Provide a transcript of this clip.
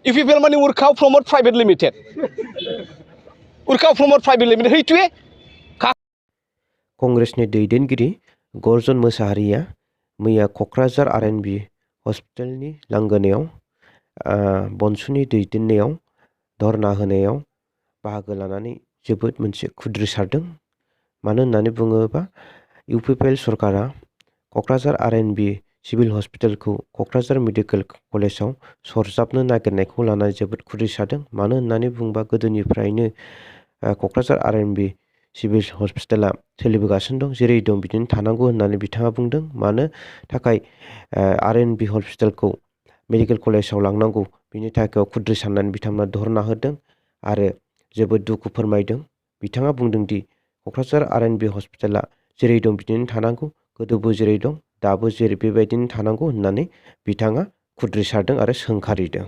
UPPL माने Urkau Promote Private Limited. Urkau Promote Private Limited हैथुए कंग्रेसनि दैदेनगिरि गर्जन मोसाहारिया मैया क'क्राझार आर.एन.बी. हस्पिटालनि लांगोनायाव बनसुनि दैदेननायाव धर्ना होनायाव बाहागो लानानै जोबोद मोनसे खुद्रिसारदों। मानो होननानै बुङोबा UPPL सरकारा क'क्राझार आर.एन.बी. सिभिल हस्पिटालखौ क'क्राझार मेडिकेल कलेजाव सरजाबनो नागिरनायखौ लानानै जोबोद खुद्रिसारदों। मानो होननानै बुङोबा गोदोनिफ्रायनो क'क्राझार आर.एन.बी. सिभिल हस्पिटाला सोलिबोगासिनो दं, जेरै दं बिदिनो थानांगौ होननानै बिथाङा बुंदों। मानो थाखाय आर.एन.बी. हस्पिटालखौ मेडिकेल कलेजाव लांनांगौ बिनि थाखाय खुद्रिसारनानै बिथांमोना धर्ना होदों आरो जोबोद दुखु फोरमायदों। बिथाङा बुंदों दि क'क्राझार आर.एन.बी. हस्पिटाला जेरै दं बिदिनो थानांगौ, गोदोबो जेरै दं दाबो जेरै बेबायदिनो थानांगौ होननानै बिथाङा खुद्रिसारदों आरो सोंखारिदों।